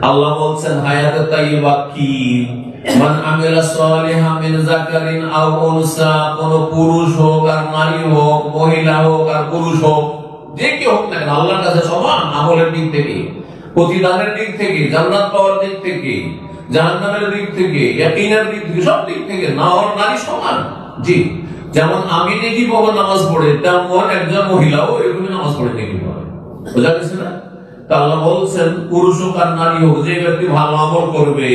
আল্লাহ বলছেন হায়াতে তাইয়্যিবা কি? মান আমিলা সালিহান মিন যাকারিন আও উনসা, কোন পুরুষ হোক আর নারী হোক, মহিলা হোক আর পুরুষ হোক, যে কি হোক না কেন আল্লাহর কাছে সমান আমলের দিক থেকে, প্রতিদানের দিক থেকে, জান্নাত পাওয়ার দিক থেকে, জাহান্নামের দিক থেকে, ইয়াকিনের দিক থেকে, সব দিক থেকে নারী সমান। জি, যেমন আমি নেকি পাবো নামাজ পড়ে, তেমন একজন মহিলাও এরকম নামাজ পড়ে নেকি পাবে। বুঝা গেছে না? তা আল্লাহ বলছেন পুরুষ হোক আর নারী হোক, যে ব্যক্তি ভালো আমল করবে,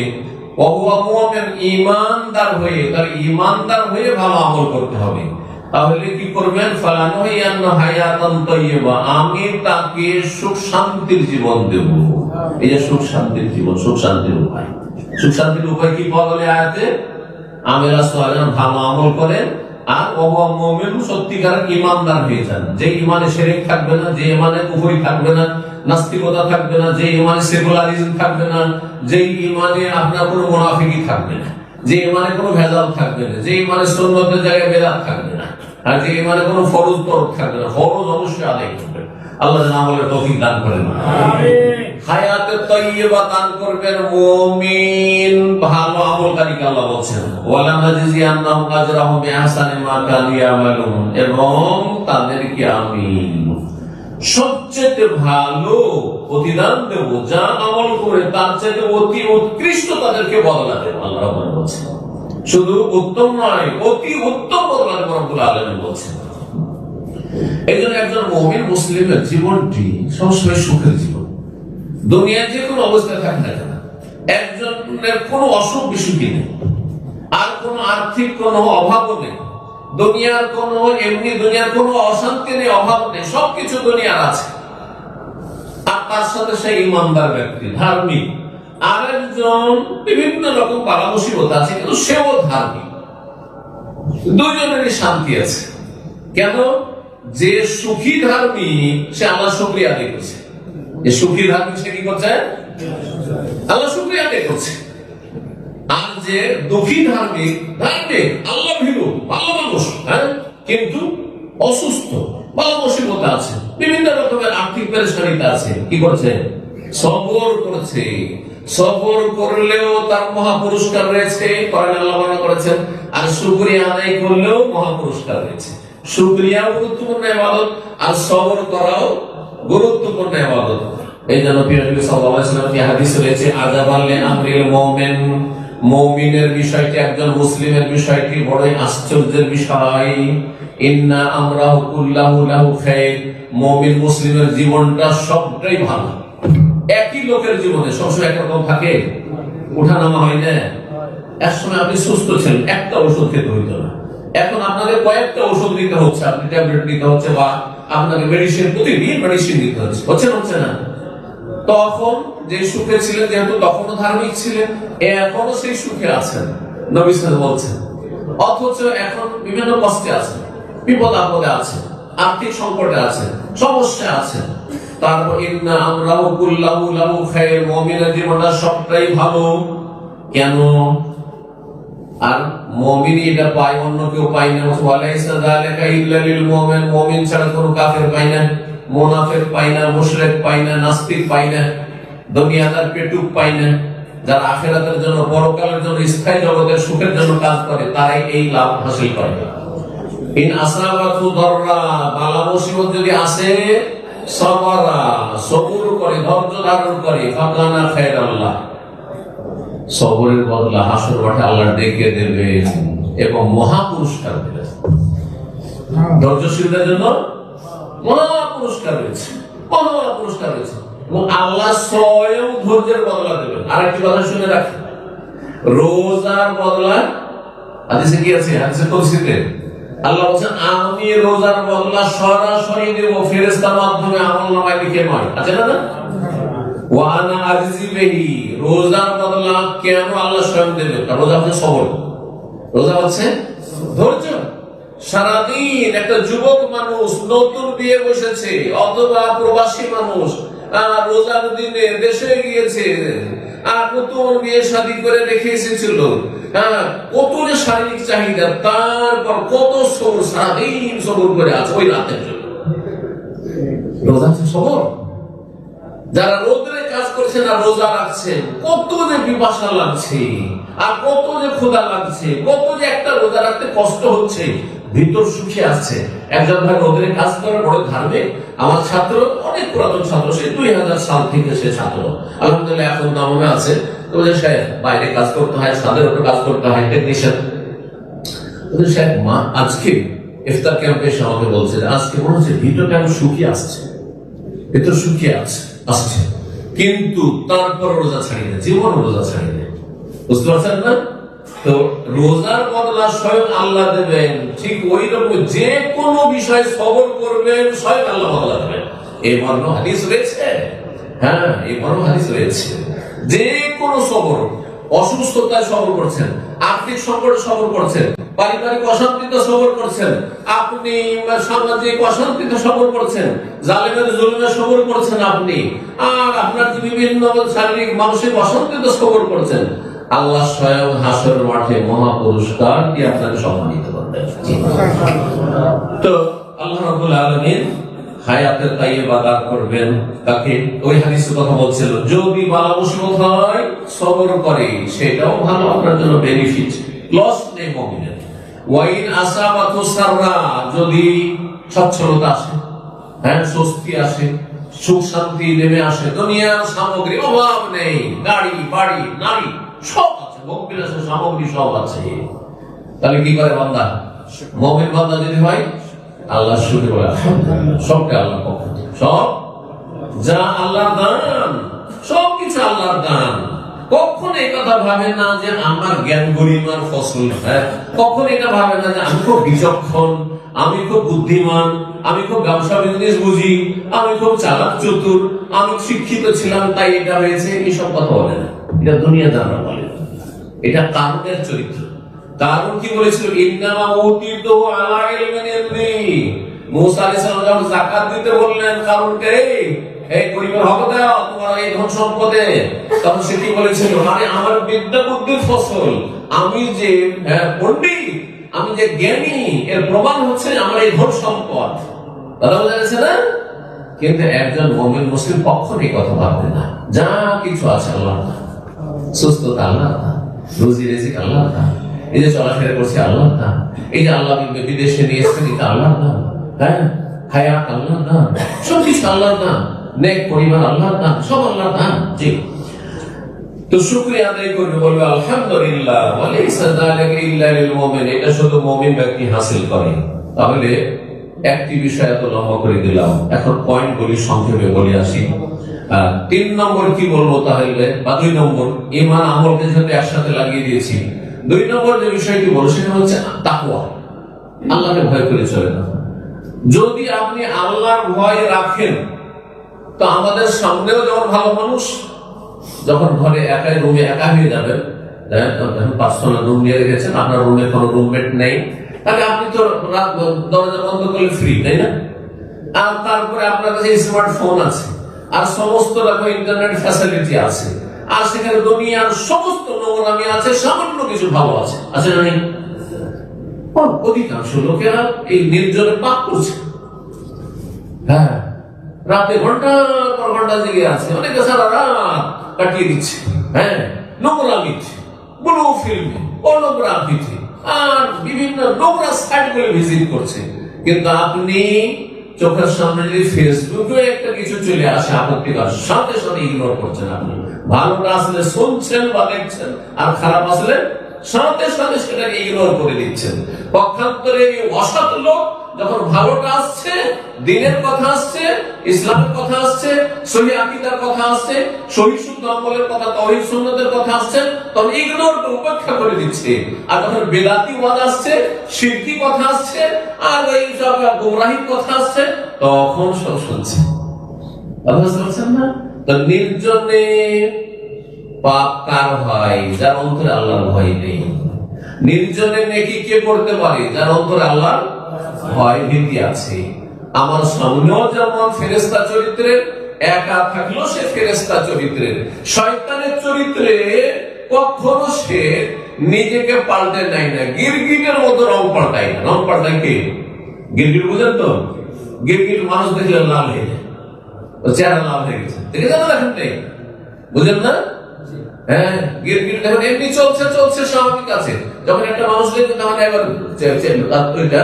ইমানদার হয়ে, তার ইমানদার হয়ে ভালো আমল করতে হবে। তাহলে কি করবেন? আমি তাকে সুখ শান্তির জীবন দেব। এই যে সুখ শান্তির জীবন, সুখ শান্তির উপায়। সুখ শান্তির উপায় কি পাওয়া গেলে আয়াতে? আমিরা সালিহান, ভালো আমল করেন, আর সত্যিকার ইমানদার হয়ে যান। যে ইমানে শিরক থাকবে না, যে ইমানে কুফরি থাকবে না, নাস্তিকতা থাকবে না, যে ইমানে সেকুলারিজম থাকবে না, যে ইমানে আপনার কোনো মুনাফিকি থাকবে না, যে ইমানে কোনো ভেজাল থাকবে না, যে ইমানে সুন্নতের জায়গায় বেদাত থাকবে না, আর যে ইমানে কোনো ফরজ তরফ থাকবে না। ফরজ অবশ্যই আদায় করবে। আল্লাহ যেন আমলের তৌফিক দান করেন। হায়াতে তাইয়্যিবা দান করবেন মুমিন, ভালো আমলকারীকে আল্লাহ বলছেন। ওয়ালা নাজিজিয়ান্নাহুম আজরাহুম বিআহসানি মা কানু ইয়ামালুন, এবং তাদেরকে আমি সবচেয়ে ভালো প্রতিদান দেব, যা আমল করে তার চাইতে অতি উৎকৃষ্ট তাদেরকে বদলা দেব। আল্লাহ রাব্বুল বলছেন, শুধু উত্তম নয়, অতি উত্তম বদলা দেব রব্বুল আলামিন বলছেন। এইজন্য একজন মুমিন মুসলিমের জীবনটি সবসময় সুখের জীবন। দুনিয়ার যে কোনো অবস্থায় থাকে না কেন, একজনের কোনো অসুখ বিসুখী নেই, আর কোনো আর্থিক কোনো অভাবও নেই, দুনিয়ার কোনো এমনি দুনিয়ার কোনো অশান্তি নেই, অভাব নেই, সবকিছু দুনিয়ার আছে। আর তার সাথে সেই ইমানদার ব্যক্তি, ধার্মিক, আর একজন বিভিন্ন রকম বালা মুসিবত আছে, কিন্তু সেও ধার্মিক, দুজনেরই শান্তি আছে। কেন? যে সুখী ধার্মিক সে আল্লাহ শুকরিয়া আদায় করছে। যে সুখী ধার্মিক সে কি করছে? আল্লাহ শুকরিয়া আদায় করছে। আর যে দুঃখী ধার্মিক, আল্লাহ ভীরু, ভালো মানুষ, হ্যাঁ, কিন্তু অসুস্থ, বালা মুসিবত আছে, বিভিন্ন রকমের আর্থিক পেরেশানিতে আছে, কি করছে? সবর করছে। সবর করলেও তার মহা পুরস্কার রয়েছে, আল্লাহ মনে করেছেন। আর শুকরিয়া আদায় করলেও মহা পুরস্কার রয়েছে। শুকরিয়া গুরুত্বপূর্ণ ইবাদত, আর সবর করাও গুরুত্বপূর্ণ ইবাদত। এই জন্য প্রিয় নবী সাল্লাল্লাহু আলাইহি ওয়াসাল্লাম হাদিসে রয়েছে, আযাবাল লিআমরিল মুমিন, মুমিনের বিষয়টি, একজন মুসলিমের বিষয়টি বড়ই আশ্চর্যের বিষয়। ইন্না আমরাহু কুল্লাহু লাহু খায়র, মুমিন মুসলিমের জীবনটা সবটাই ভালো। একই লোকের জীবনে সবসময় একরকম থাকে, উঠানামা হয় না। একসময় আপনি সুস্থ ছিলেন, একটা ওষুধ খেতে হইতো না, এখন আপনাকে কয়েকটা ওষুধ নিতে হচ্ছে, আপনি ট্যাবলেট নিতে হচ্ছে, বা আপনাকে মেডিসিন, প্রতিদিন মেডিসিন নিতে হচ্ছে, হচ্ছে না? তখন যে সুখে ছিলেন, যেহেতু তখনও ধার্মিক ছিলেন, এখনো সেই সুখে আছেন, নবী সাল্লাল্লাহু আলাইহি ওয়াসাল্লাম বলছেন। অথচ এখন বিভিন্ন কষ্টে আছেন, বিপদ আপদে আছেন, আর্থিক সংকটে আছেন, সমস্যা আছেন। তারপর ইন্না আমরাহু কুল্লাহু লাহু খায়র, মুমিনের জীবনটা সবটাই ভালো। কেন? আর মুমিন এটা পায়, অন্য কেউ পায় না। ওয়ালাইসা যালিকা ইল্লা লিল মুমিন, মুমিন ছাড়া কোনো কাফের পায় না, মুনাফিক পায় না, মুশরিক পায় না, নাস্তিক পায় না, দুনিয়াদার পেটুক পায় না। যারা আখিরাতের জন্য, পরকালের জন্য, স্থায়ী জগতের সুখের জন্য কাজ করে, তারাই এই লাভ হাসিল করে। ইন আসাবাতু দাররা, বালা মুসিবত যদি আসে, সাবারা, সবর করে, ধৈর্য ধারণ করে, ফাকানা খায়রাল্লাহ, সবরের বদলা হাসর মাঠে আল্লাহ ডেকে দেবেন এবং মহা পুরস্কার দেবেন। ধৈর্যশীলদের জন্য মহা পুরস্কার রয়েছে, মহা পুরস্কার রয়েছে, এবং আল্লাহ স্বয়ং ধৈর্যের বদলা দেবেন। আরেকটি কথা শুনে রাখেন, রোজার বদলা হাদিসে কি আছে? হাদিসে কুদসিতে আল্লাহ বলেন, আমি রোজার বদলা সরাসরি দেব, ফেরেশতার মাধ্যমে আমলনামায় লিখে নয়। আছে না? ওয়ানা আজিজি বিহি, রোজার বদলা কেন আল্লাহ স্বয়ং দেবেন? রোজা হচ্ছে সবর, রোজা হচ্ছে ধৈর্য। সারাদিন একটা যুবক মানুষ নতুন বিয়ে বসেছে, অথবা প্রবাসী মানুষ রোজার দিনে দেশে গিয়েছে, আর নতুন বিয়ে শাদী করে রেখে এসেছিল, কত শারীরিক চাহিদা, তারপর কত সবর, সারাদিন সবর করে আছে ওই রাতের জন্য। রোজা হচ্ছে সবর। যারা রোদে কাজ করছেন আর রোজা রাখছেন, কত যে পিপাসা লাগছে আর কত যে ক্ষুধা লাগছে, কত যে একটা রোজা রাখতে কষ্ট হচ্ছে, ভিতর সুখে আসছে। একজন ভাই রোদে কাজ করে, বড় ধার্মিক, আমার ছাত্র, অনেক পুরাতন ছাত্র, সে 2000 সাল থেকে সে ছাত্র, আলহামদুলিল্লাহ এখন নামে আছে। তো সে বাইরে কাজ করতে হয়, ছাদের উপরে কাজ করতে হয়, টেকনিশিয়ান। মা আজকে ইফতার ক্যাম্পে এসে আমাকে বলছে যে আজকে মনে হচ্ছে ভিতরটা আমি শুকিয়ে আসছে, ভিতর শুকিয়ে আসছে, কিন্তু তারপর রোজা ছাড়িয়ে দেয়, জীবন রোজা ছাড়িয়ে দেয়। বুঝতে পারছেন না? তো রোজার বদলা স্বয়ং আল্লাহ দেবেন। ঠিক ওই রকম যে কোনো বিষয়ে সবর করবেন, স্বয়ং আল্লাহ বদলা দেবেন। এই মর্ম হাদিস রয়েছে। হ্যাঁ, এই মর্ম হাদিস রয়েছে। যে কোনো সবর, অসুস্থতায় সবর করছেন, আর্থিক সংকটে সবর করছেন, পারিবারিক অশান্তিতে সবর করছেন, আপনি সামাজিক অশান্তিতে সবর করছেন, জালেমের জুলুমে সবর করছেন আপনি, আর আপনার বিভিন্ন শারীরিক মানসিক অশান্তিতে সবর করছেন, আল্লাহ স্বয়ং হাসরের মাঠে মহা পুরস্কার দিয়ে আপনাকে সম্মানিত করবেন। তো আল্লাহ রাব্বুল আলামিন হায়াতের তাইয়্যিবা দান করবেন তাকে। ওই হাদিসে কথা বলছিল, যদি বালা মুসিবত হয় সবর করে, সেটাও ভালো, আপনার জন্য বেনিফিট, লস নেই মুমিনের। ওয়াইন আসাবাতু সাররা, যদি সচ্ছলতা আসে, হ্যাঁ, স্বস্তি আসে, সুখ শান্তি নেমে আসে, দুনিয়ার সামগ্রী অভাব নেই, গাড়ি বাড়ি নারী সব আছে, ভোগবিলাসের সামগ্রী সব আছে, তাহলে কি করে বান্দা? মুমিন বান্দা যদি হয়, আল্লাহ শুকর করে আলহামদুলিল্লাহ, সবটা আল্লাহর পক্ষ থেকে, সব যা আল্লাহর দান, সবকিছু আল্লাহর দান। কখনো এই কথা ভাবে না যে আমার জ্ঞান গরিমার ফসল, হ্যাঁ, কখনো এটা ভাবে না যে আমি খুব বিচক্ষণ, আমি খুব বুদ্ধিমান, আমি খুব ব্যবসা বিজনেস বুঝি, আমি খুব চালাক চতুর, আমি শিক্ষিত ছিলাম তাই এটা হয়েছে, এইসব কথা বলে না। এটা দুনিয়া জানা বলে, এটা কারণের চরিত্র। কারণ কি বলেছিল? ইন্নামা উতিতু আলা ইলমিন ইনদি। মুসা আলাইহিস সালাম যখন যাকাত দিতে বললেন কারণকে, এই গরিবের হক দাও তোমার এই ধন সম্পদে, তখন সে কি বলেছিল? মানে আমার বিদ্যা বুদ্ধির ফসল, আমি যে পণ্ডিত, আমি যে জ্ঞানী, এর প্রমাণ হচ্ছে আমার এই ধন সম্পদ। কথা বোঝা গেছে না? কিন্তু একজন মুমিন মুসলিম কখনোই কথা ভাববে না, যা কিছু আছে আল্লাহ, সুস্থতা আল্লাহ, রুজি রিজিক আল্লাহ, এই যে চলাফেরা করছে আল্লাহ, এই যে আল্লাহ বিদেশে নিয়ে এসেছেন এটা আল্লাহ, হ্যাঁ, হায়াত আল্লাহ, সবকিছু আল্লাহ, নেক পরিবার আল্লাহ, সব আল্লাহ। জি, তো শুকরিয়া আদায় করবে, বলবে আলহামদুলিল্লাহ, ওয়ালাইসা যালিকা ইল্লা লিল মুমিন। এটা শুধু মুমিন ব্যক্তি হাসিল করে। তাহলে একটি বিষয় এত লম্বা করে দিলাম, এখন পয়েন্ট গুলি সংক্ষেপে বলে আসি। 3 নম্বর কি বলবো তাহলে, বা 2 নম্বর, ঈমান আমলকে যেহেতু একসাথে লাগিয়ে দিয়েছি, 2 নম্বর যে বিষয়টি বলো সেটা হচ্ছে তাকওয়া, আল্লাহকে ভয় করে চলে না। যদি আপনি আল্লাহর ভয় রাখেন, তো আমাদের সামনেও যেমন ভালো মানুষ, যখন ঘরে একাই রুমে একা হয়ে যাবেন, পার্সোনাল রুম নিয়ে রেখেছেন, আপনার রুমে কোনো রুমমেট নেই, তাহলে আপনি তো রাত দরজা বন্ধ করলে ফ্রি, তাই না? আর তারপরে আপনার কাছে স্মার্টফোন আছে, আর সমস্ত রকম ইন্টারনেট ফ্যাসিলিটি আছে, আর সেখানে দুনিয়ার সমস্ত নোংরামি আছে, সামান্য কিছু ভালো আছে, আছে না? নেই? অধিকাংশ লোকেরা এই নির্জনে পাপ করছে, হ্যাঁ, রাতে ঘন্টা পর ঘন্টা জেগে আছে, অনেকে সারা রাত কাটিয়ে দিচ্ছে, হ্যাঁ, নোংরামিতে, ব্লু ফিল্মে, পর্নোগ্রাফিতে, আর বিভিন্ন নোংরা সাইট গুলো ভিজিট করছে। কিন্তু আপনি চোখের সামনে যদি ফেসবুকে একটা কিছু চলে আসে আপত্তিকর, সাথে সাথে ইগনোর করছেন। আপনি ভালোটা আসলে শুনছেন বা দেখছেন, আর খারাপ আসলে সাথে সাথে সেটাকে ইগনোর করে দিচ্ছেন। পক্ষান্তরে এই অসৎ লোক যখন ভালোটা আসছে, দিনের কথা আসছে, ইসলামের কথা আসছে, সহিহ আকীদার কথা আসছে, সহিহ শুদ্ধ আমলের কথা, তাওহীদ সুন্নাতের কথা আসছে, তখন ইগনোর করে উপেক্ষা করে দিচ্ছে। আর যখন বেদাতি ওয়াজ আসছে, শিরকি কথা আসছে, আর এই সব গোমরাহির কথা আসছে, তখন সব শুনছে। বুঝতে পারছেন না? তো নির্জনে পাপ কার হয়? যার অন্তরে আল্লাহর ভয় নেই। নির্জনে নেকি কে করতে পারে? যার অন্তরে আল্লাহর ভয় ভীতি আছে। আমার সামনেও যেমন ফেরেশতা চরিত্রের, একা থাকলেও সে ফেরেশতা চরিত্রের, শয়তানের চরিত্রে কখনো সে নিজেকে পাল্টে নেয় না, গিরগিটের মতো রং পাল্টায় না। রং পাল্টায় কে? গিরগিট বুঝেন তো? গিরগিট মানুষ দেখলে লাল হয়ে যায়, চেহারা লাভ হয়ে গেছে, দেখেছেন না? দেখেন নেই, বুঝলেন না? হ্যাঁ, গিরগিট দেখুন এমনি চলছে চলছে স্বাভাবিক আছে, যখন একটা মানুষ দেখবে তাহলে একবার ওইটা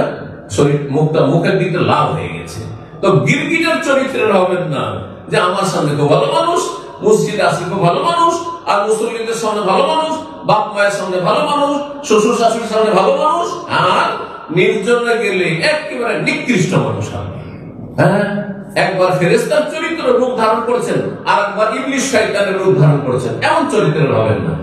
শরীর মুখটা মুখের দিকে লাভ হয়ে গেছে। তো গিরগিটের চরিত্রের হবেন না যে আমার সামনে খুব ভালো মানুষ, মসজিদে আসলে খুব ভালো মানুষ, আর মুসলিমদের সামনে ভালো মানুষ, বাপ মায়ের সামনে ভালো মানুষ, শ্বশুর শাশুড়ির সামনে ভালো মানুষ, আর নির্জনে গেলে একেবারে নিকৃষ্ট মানুষ হবে। হ্যাঁ, একবার ফেরেশতার চরিত্র রূপ ধারণ করেছেন, আর একবার ইবলিস শয়তানের রূপ ধারণ করেছেন, এমন চরিত্রের হবেন না।